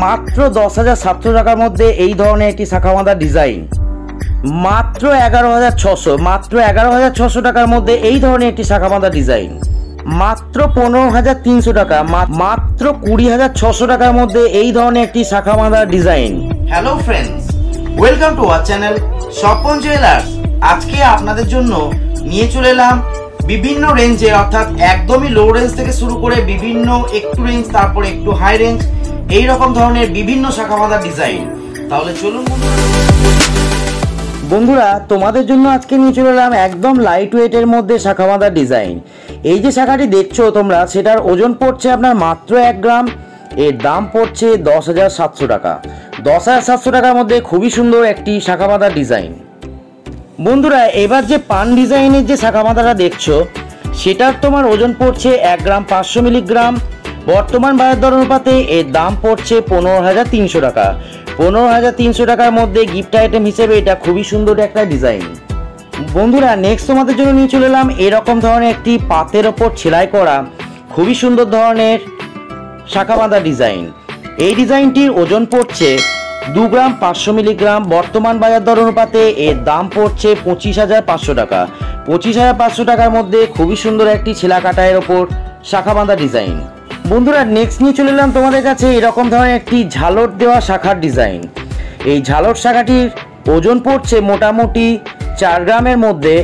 মাত্র 10,700 টাকার মধ্যে এই ধরনের একটি শাখা বাঁধা ডিজাইন, মাত্র 11,600, মাত্র 11,600 টাকার মধ্যে এই ধরনের একটি শাখা বাঁধা ডিজাইন, মাত্র 15,300 টাকা, মাত্র 20,600 টাকার মধ্যে এই ধরনের একটি শাখা বাঁধা design. Hello friends, welcome to our channel Swapan jewellers. আজকে আপনাদের জন্য নিয়ে চলে এলাম বিভিন্ন রেঞ্জে, অর্থাৎ একদমই লো রেঞ্জ থেকে শুরু করে বিভিন্ন একটু রেঞ্জ, তারপরে একটু হাই রেঞ্জ, এই রকম ধরনের বিভিন্ন শাখা বাঁধা ডিজাইন। তাহলে চলুন বন্ধুরা, তোমাদের জন্য আজকে নিয়ে চলে এলাম একদম লাইট ওয়েটের মধ্যে শাখা বাঁধা ডিজাইন। এই যে শাখাটি দেখছো তোমরা, সেটার ওজন পড়ছে আপনার মাত্র 1 গ্রাম। এর দাম পড়ছে 10,700 টাকা। 10,700 টাকার মধ্যে খুবই সুন্দর একটি শাখা বাঁধা ডিজাইন। বন্ধুরা, এবার যে পান ডিজাইনের যে শাখা বাঁধাটা দেখছো, সেটার তোমার ওজন পড়ছে 1 গ্রাম 500 মিলিগ্রাম। বর্তমান বাজার দর অনুপাতে এর দাম পড়ছে 15,300 টাকা। 15,300 টাকার মধ্যে গিফট আইটেম হিসেবে এটা খুবই সুন্দর একটা ডিজাইন। বন্ধুরা, নেক্সট তোমাদের জন্য নিয়ে চলে এলাম এরকম ধরনের একটি পাতের ওপর সেলাই করা খুবই সুন্দর ধরনের শাখা বাঁধা ডিজাইন। এই ডিজাইনটির ওজন পড়ছে 2 গ্রাম 500 মিলিগ্রাম। বর্তমান বাজার দর অনুপাতে এর দাম পড়ছে 25,500 টাকা। 25,500 টাকার মধ্যে খুবই সুন্দর একটি ছেলা কাটায়ের ওপর শাখা বাঁধা ডিজাইন। বন্ধুরা, নেক্সট নিয়ে চলে এলাম তোমাদের কাছে এরকম ধরনের একটি ঝালর দেওয়া শাখার ডিজাইন। এই ঝালর শাখাটির ওজন পড়ছে মোটামুটি 4 গ্রামের মধ্যে।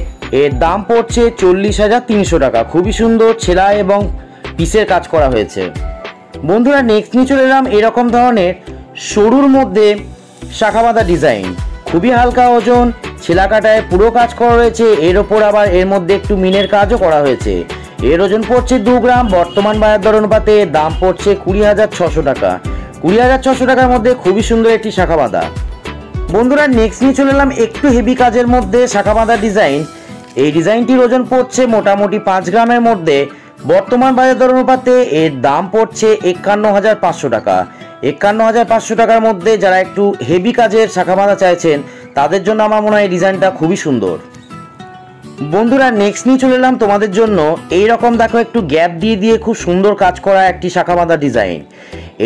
এর দাম পড়ছে 40,300 টাকা। খুবই সুন্দর সেলাই এবং পিসের কাজ করা হয়েছে। বন্ধুরা, নেক্সট নিয়ে চলে এলাম এরকম ধরনের সরুর মধ্যে শাখা বাঁধা ডিজাইন। খুবই হালকা ওজন, ছেলা কাটায় পুরো কাজ করা রয়েছে। এর ওপর আবার এর মধ্যে একটু মিনের কাজও করা হয়েছে। এর ওজন পড়ছে 2 গ্রাম। বর্তমান বাজার দর অনুপাতে দাম পড়ছে 20,600 টাকা। 20,600 টাকার মধ্যে খুবই সুন্দর একটি শাখা বাঁধা। বন্ধুরা, নেক্সট নিয়ে চলে এলাম একটু হেভি কাজের মধ্যে শাখা বাঁধা ডিজাইন। এই ডিজাইনটির ওজন পড়ছে মোটামুটি 5 গ্রামের মধ্যে। বর্তমান বাজার দর অনুপাতে এর দাম পড়ছে 51,500 টাকা। 51,500 টাকার মধ্যে যারা একটু হেভি কাজের শাখা বাঁধা চাইছেন, তাদের জন্য আমার মনে হয় এই ডিজাইনটা খুবই সুন্দর। বন্ধুরা, নেক্সট নিয়ে চলে এলাম তোমাদের জন্য এইরকম দেখো একটু গ্যাপ দিয়ে দিয়ে খুব সুন্দর কাজ করা একটি শাখা বাঁধা ডিজাইন।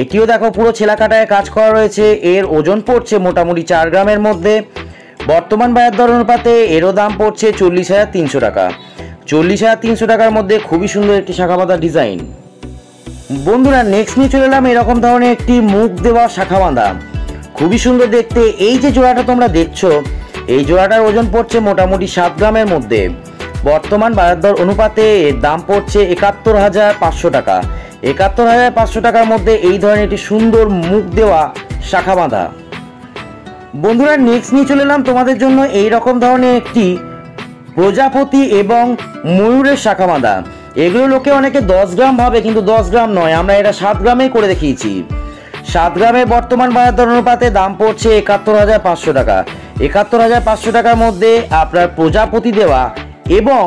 এটিও দেখো পুরো ছেলা কাটায় কাজ করা রয়েছে। এর ওজন পড়ছে মোটামুটি 4 গ্রামের মধ্যে। বর্তমান বাজার দর অনুপাতে এরও দাম পড়ছে 40,300 টাকা। 40,300 টাকার মধ্যে খুবই সুন্দর একটি শাখা বাঁধা ডিজাইন। বন্ধুরা, নেক্সট নিয়ে চলে এলাম এরকম ধরনের একটি মুখ দেওয়া শাখা বাঁধা, খুবই সুন্দর দেখতে। এই যে জোড়াটা তোমরা দেখছো, এই জোড়াটার ওজন পড়ছে মোটামুটি 7 গ্রামের মধ্যে। বর্তমান বাজার দর অনুপাতে এর দাম পড়ছে 71,500 টাকা। 71,500 টাকার মধ্যে এই ধরনের একটি সুন্দর মুখ দেওয়া শাখা বাঁধা। বন্ধুরা, নেক্সট নিয়ে চলে এলাম তোমাদের জন্য এই রকম ধরনের একটি প্রজাপতি এবং ময়ূরের শাখা বাঁধা। এগুলো লোকে অনেকে 10 গ্রাম ভাবে, কিন্তু 10 গ্রাম নয়, আমরা এটা 7 গ্রামেই করে দেখিয়েছি। 7 গ্রামের বর্তমান বাজার দর অনুপাতে দাম পড়ছে 71,500 টাকা। 71,500 টাকার মধ্যে আপনার প্রজাপতি দেওয়া এবং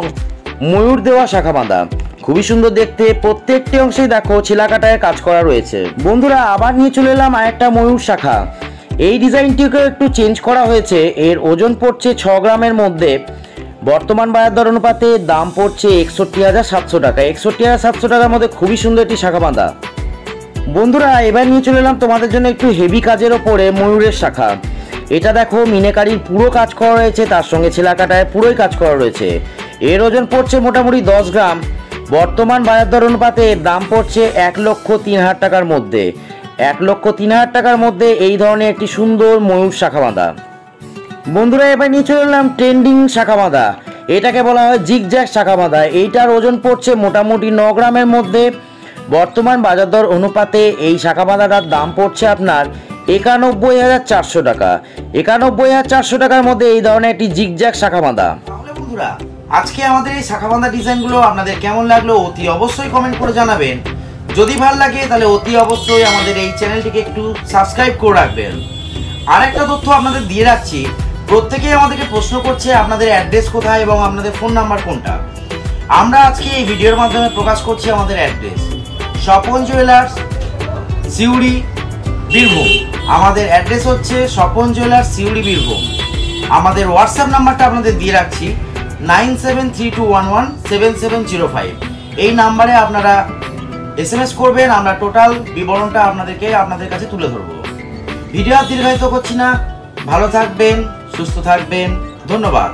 ময়ূর দেওয়া শাখা বাঁধা খুবই সুন্দর দেখতে। প্রত্যেকটি অংশেই দেখো ছেলা কাটায় কাজ করা রয়েছে। বন্ধুরা, আবার নিয়ে চলে এলাম আরেকটা ময়ূর শাখা। এই ডিজাইনটিকে একটু চেঞ্জ করা হয়েছে। এর ওজন পড়ছে 6 গ্রামের মধ্যে। বর্তমান বাজার দর অনুপাতে দাম পড়ছে 61,700 টাকা। 61,700 টাকার মধ্যে খুবই সুন্দর একটি শাখা বাঁধা। বন্ধুরা, এবার নিয়ে চলে এলাম তোমাদের জন্য একটু হেভি কাজের ওপরে ময়ূরের শাখা। এটা দেখো মিনেকারির পুরো কাজ করা রয়েছে, তার সঙ্গে ছেলা কাটায় পুরোই কাজ করা রয়েছে। এর ওজন পড়ছে মোটামুটি 10 গ্রাম। বর্তমান বাজার দর অনুপাতে এর দাম পড়ছে 1,03,000 টাকার মধ্যে। 1,03,000 টাকার মধ্যে এই ধরনের একটি সুন্দর ময়ূর শাখা বাঁধা। বন্ধুরা, এবার নিয়ে চলে এলাম ট্রেন্ডিং শাখা বাঁধা। এটাকে বলা হয় জিগজ্যাগ শাখা বাঁধা। এইটার ওজন পড়ছে মোটামুটি 9 গ্রামের মধ্যে। বর্তমান বাজার দর অনুপাতে এই শাখা বাঁধাটার দাম পড়ছে আপনার 91,400 টাকা। 91,400 টাকার মধ্যে এই ধরনের একটি জিগজ্যাগ শাখা বাঁধা। তাহলে বন্ধুরা, আজকে আমাদের এই শাখা বাঁধা ডিজাইনগুলো আপনাদের কেমন লাগলো অতি অবশ্যই কমেন্ট করে জানাবেন। যদি ভালো লাগে তাহলে অতি অবশ্যই আমাদের এই চ্যানেলটিকে একটু সাবস্ক্রাইব করে রাখবেন। আর একটা তথ্য আপনাদের দিয়ে রাখছি, প্রত্যেকেই আমাদেরকে প্রশ্ন করছে আপনাদের অ্যাড্রেস কোথায় এবং আপনাদের ফোন নাম্বার কোনটা। আমরা আজকে এই ভিডিওর মাধ্যমে প্রকাশ করছি আমাদের অ্যাড্রেস স্বপন জুয়েলার্স, সিউড়ি, বীরভূম। আমাদের অ্যাড্রেস হচ্ছে স্বপন জুয়েলার্স, সিউড়ি, বীরভূম। আমাদের হোয়াটসঅ্যাপ নাম্বারটা আপনাদের দিয়ে রাখছি 9732117705। এই নাম্বারে আপনারা SMS করবেন, আমরা টোটাল বিবরণটা আপনাদের কাছে তুলে ধরবো। ভিডিও আর দীর্ঘায়িত করছি না, ভালো থাকবেন, সুস্থ থাকবেন, ধন্যবাদ।